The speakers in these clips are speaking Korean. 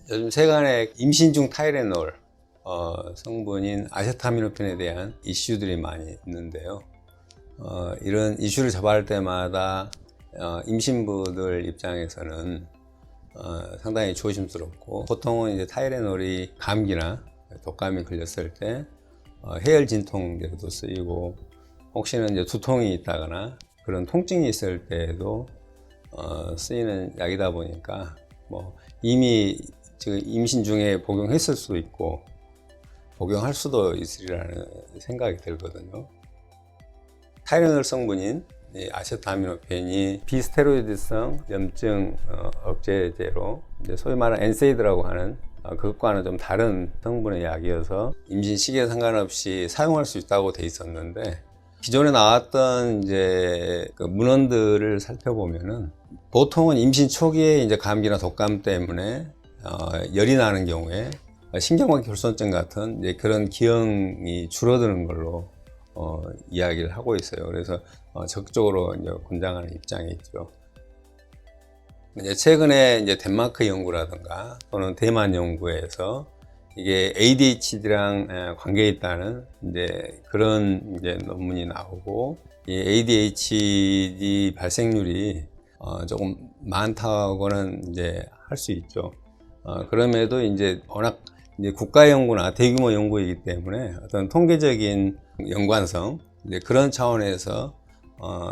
요즘 세간에 임신 중 타이레놀 성분인 아세타미노펜에 대한 이슈들이 많이 있는데요. 이런 이슈를 접할 때마다 임신부들 입장에서는 상당히 조심스럽고, 보통은 이제 타이레놀이 감기나 독감이 걸렸을 때 해열 진통제로도 쓰이고, 혹시는 이제 두통이 있다거나 그런 통증이 있을 때에도 쓰이는 약이다 보니까 이미 지금 임신 중에 복용했을 수도 있고 복용할 수도 있으리라는 생각이 들거든요. 타이레놀 성분인 아세타미노펜이 비스테로이드성 염증 억제제로 소위 말하는 엔세이드라고 하는 그것과는 좀 다른 성분의 약이어서 임신 시기에 상관없이 사용할 수 있다고 돼 있었는데, 기존에 나왔던 그 문헌들을 살펴보면은 보통은 임신 초기에 이제 감기나 독감 때문에 열이 나는 경우에 신경막 결손증 같은 그런 기형이 줄어드는 걸로 이야기를 하고 있어요. 그래서 적극적으로 이제 권장하는 입장에 있죠. 이제 최근에 이제 덴마크 연구라든가 또는 대만 연구에서 이게 ADHD랑 관계 있다는 그런 논문이 나오고, 이 ADHD 발생률이 조금 많다고는 할 수 있죠. 그럼에도 워낙 국가 연구나 대규모 연구이기 때문에 어떤 통계적인 연관성 그런 차원에서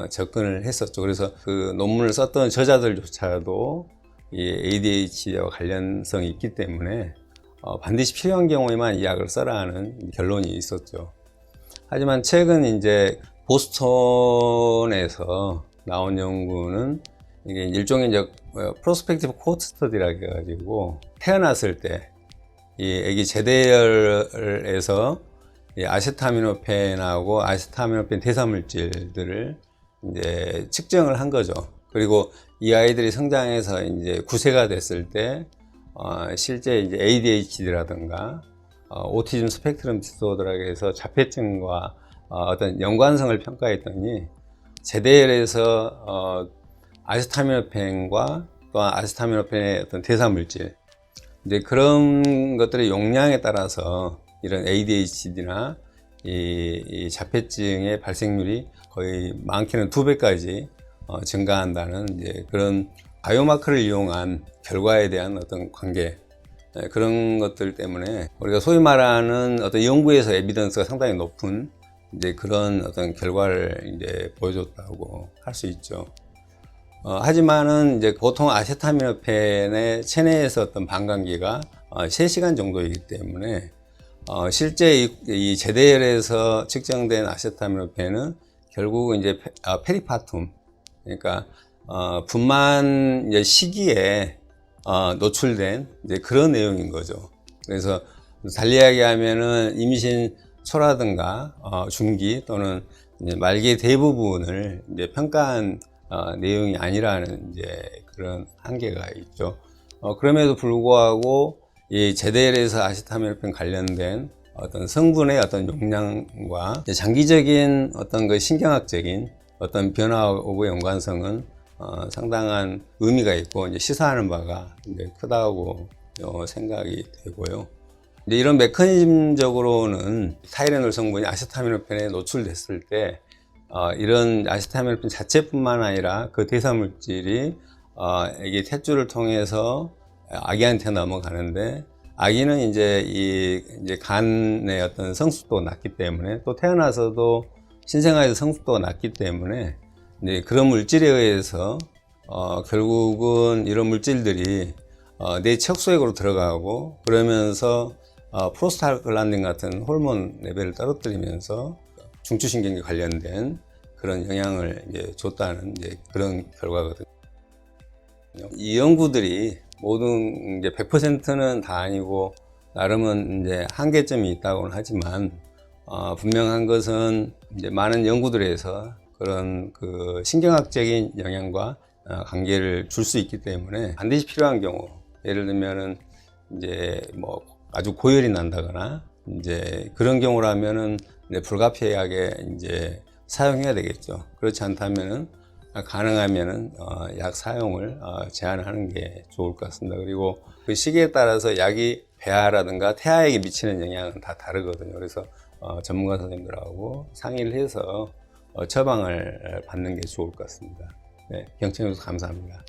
접근을 했었죠. 그래서 그 논문을 썼던 저자들조차도 이 ADHD와 관련성이 있기 때문에 반드시 필요한 경우에만 이 약을 써라 하는 결론이 있었죠. 하지만 최근 보스턴에서 나온 연구는 이게 일종의 프로스펙티브 코호트 스터디라 해가지고, 태어났을 때 이 아기 제대열에서 이 아세타미노펜하고 아세타미노펜 대사물질들을 측정을 한 거죠. 그리고 이 아이들이 성장해서 9세가 됐을 때 실제 ADHD라든가 오티즘 스펙트럼 디소더라고 해서 자폐증과 어떤 연관성을 평가했더니, 제대열에서 아세타미노펜과 또한 아세타미노펜의 어떤 대사물질 그런 것들의 용량에 따라서 이런 ADHD나 이 자폐증의 발생률이 거의 많게는 2배까지 증가한다는 그런 바이오마커를 이용한 결과에 대한 어떤 관계, 그런 것들 때문에 우리가 소위 말하는 어떤 연구에서 에비던스가 상당히 높은 그런 어떤 결과를 보여줬다고 할 수 있죠. 하지만은 보통 아세타미노펜의 체내에서 어떤 방광기가 3시간 정도이기 때문에 실제 이 제대열에서 측정된 아세타미노펜은 결국은 페리파툼, 그러니까 분만 시기에 노출된 그런 내용인 거죠. 그래서 달리 이야기하면은 임신 초라든가 중기 또는 말기 대부분을 평가한 내용이 아니라는 그런 한계가 있죠. 그럼에도 불구하고 이 제대열에서 아세타미노펜 관련된 어떤 성분의 어떤 용량과 장기적인 어떤 그 신경학적인 어떤 변화하고 연관성은 상당한 의미가 있고 시사하는 바가 크다고 생각이 되고요. 이런 메커니즘적으로는 타이레놀 성분이 아세타미노펜에 노출됐을 때 이런 아세타미노펜 자체뿐만 아니라 그 대사물질이 이게 탯줄을 통해서 아기한테 넘어가는데, 아기는 이 간의 어떤 성숙도가 낮기 때문에, 또 태어나서도 신생아에서 성숙도가 낮기 때문에 그런 물질에 의해서 결국은 이런 물질들이 뇌 척수액으로 들어가고, 그러면서 프로스타글란딘 같은 호르몬 레벨을 떨어뜨리면서 중추신경에 관련된 그런 영향을 줬다는 그런 결과거든요. 이 연구들이 모든 100%는 다 아니고 나름은 한계점이 있다고는 하지만, 분명한 것은 많은 연구들에서 그런 그 신경학적인 영향과 관계를 줄 수 있기 때문에 반드시 필요한 경우, 예를 들면은 아주 고열이 난다거나 그런 경우라면은 불가피하게 사용해야 되겠죠. 그렇지 않다면은 가능하면은 약 사용을 제한하는 게 좋을 것 같습니다. 그리고 그 시기에 따라서 약이 폐하라든가 태아에게 미치는 영향은 다 다르거든요. 그래서 전문가 선생님들하고 상의를 해서 처방을 받는 게 좋을 것 같습니다. 네, 경청해 주셔서 감사합니다.